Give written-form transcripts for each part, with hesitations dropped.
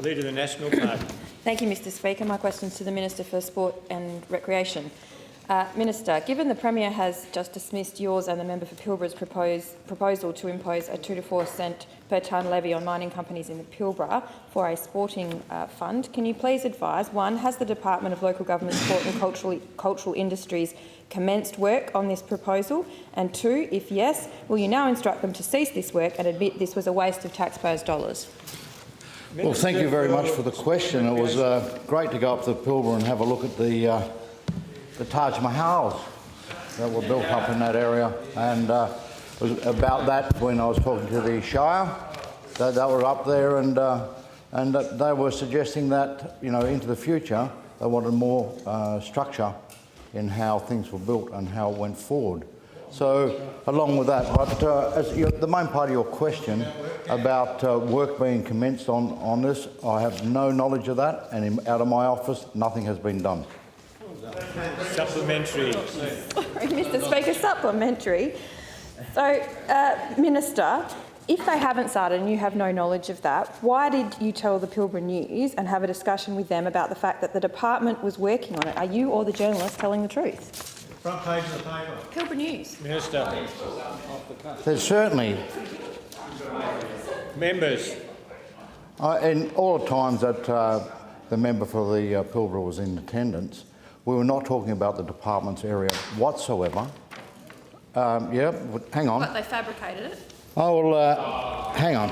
Leader of the National Party. Thank you, Mr Speaker. My question is to the Minister for Sport and Recreation. Minister, given the Premier has just dismissed yours and the member for Pilbara's proposal to impose a 2 to 4 cent per tonne levy on mining companies in the Pilbara for a sporting fund, can you please advise, 1, has the Department of Local Government, Sport and Cultural Industries commenced work on this proposal? And 2, if yes, will you now instruct them to cease this work and admit this was a waste of taxpayers' dollars? Well, thank you very much for the question. It was great to go up to the Pilbara and have a look at the Taj Mahals that were built up in that area, and it was about that when I was talking to the Shire. That were up there, and they were suggesting that, you know, into the future they wanted more structure in how things were built and how it went forward. So, along with that, but the main part of your question about work being commenced on this, I have no knowledge of that, and out of my office, nothing has been done. Sorry, Supplementary. Mr Speaker, supplementary. So, Minister, if they haven't started and you have no knowledge of that, why did you tell the Pilbara News and have a discussion with them about the fact that the department was working on it? Are you or the journalist telling the truth? Front page of the paper. Pilbara News. Minister. There's certainly... Members. In all the times that the member for the Pilbara was in attendance, we were not talking about the department's area whatsoever. Yeah, hang on. But they fabricated it? Oh, well, hang on.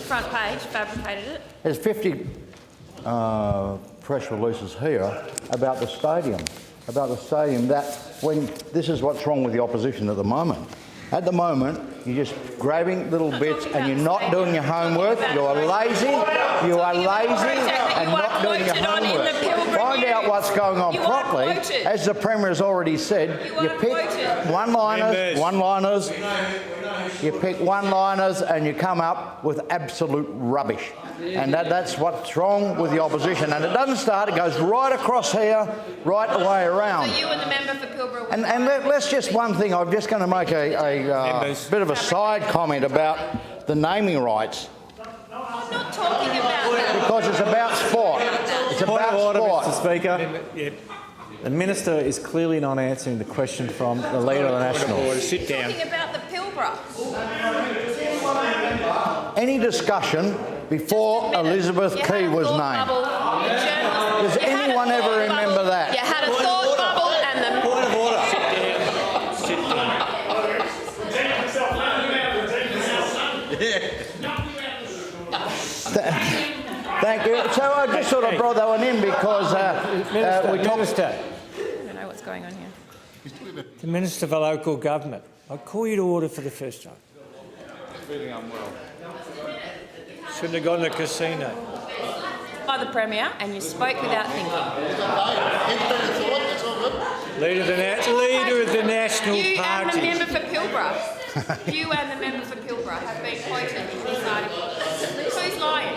Front page, fabricated it? There's 50 press releases here about the stadium. That when this is what's wrong with the opposition at the moment. At the moment, you're just grabbing little bits and you're not doing your homework. You're lazy. You are lazy and not doing your homework. Find out what's going on properly. As the Premier has already said, you pick one-liners. You pick one-liners and you come up with absolute rubbish. And that's what's wrong with the opposition. And it doesn't start, it goes right across here, right the way around. So you and the member for Pilbara... And let's just one thing, I'm just going to make a bit of a side comment about the naming rights. I'm not talking about that. Because it's about sport. It's about order, sport. Mr Speaker. The Minister is clearly not answering the question from the Leader of the Nationals. Sit down. Talking about the Pilbara. Any discussion before Elizabeth Key was named? Does anyone ever remember that? You had a thought bubble and the... Point of order. Sit down. Thank you. So I just sort of brought that one in because we talked... I don't know what's going on here. The Minister for Local Government. I call you to order for the first time. Feeling unwell. Shouldn't have gone to the casino. By the Premier, and you spoke without thinking. Leader of the National You and Party. the member for Pilbara. You and the member for Pilbara have been quoted in this article. Who's lying?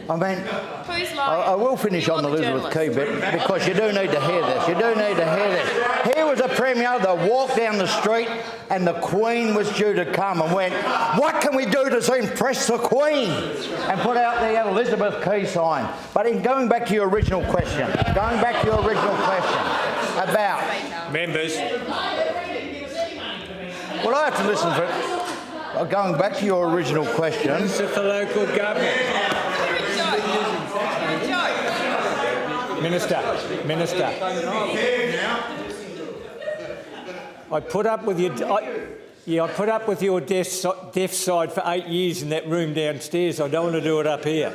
I mean, Who's lying? I will finish You on the or Elizabeth Key journalist? bit because you do need to hear this. You do need to hear this. Here was a Premier that walked down the street and the Queen was due to come and went, what can we do to impress the Queen? And put out the Elizabeth Key sign. But in going back to your original question, about... Members. Well, I have to listen for it. Going back to your original question... Minister for Local Government. Minister. I put up with your deaf side for 8 years in that room downstairs. I don't want to do it up here.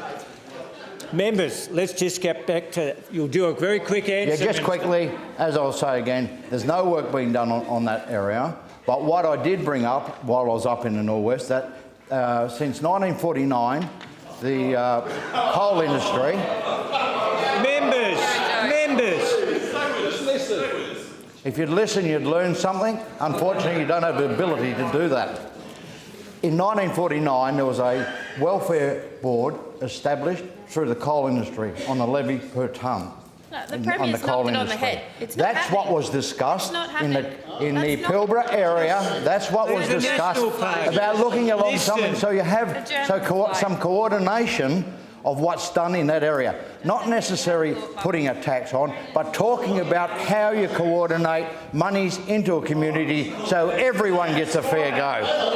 Members, let's just get back to... You'll do a very quick answer. Yeah, just quickly, as I'll say again, there's no work being done on that area. But what I did bring up while I was up in the Northwest, that since 1949, the coal industry... Members. If you'd listen, you'd learn something. Unfortunately, you don't have the ability to do that. In 1949, there was a welfare board established through the coal industry on a levy per tonne. No, the Premier's knocked it on the head. It's not That's what was discussed in the Pilbara area. That's what was discussed about looking along something. So you have some coordination of what's done in that area. Not necessarily putting a tax on, but talking about how you coordinate monies into a community so everyone gets a fair go.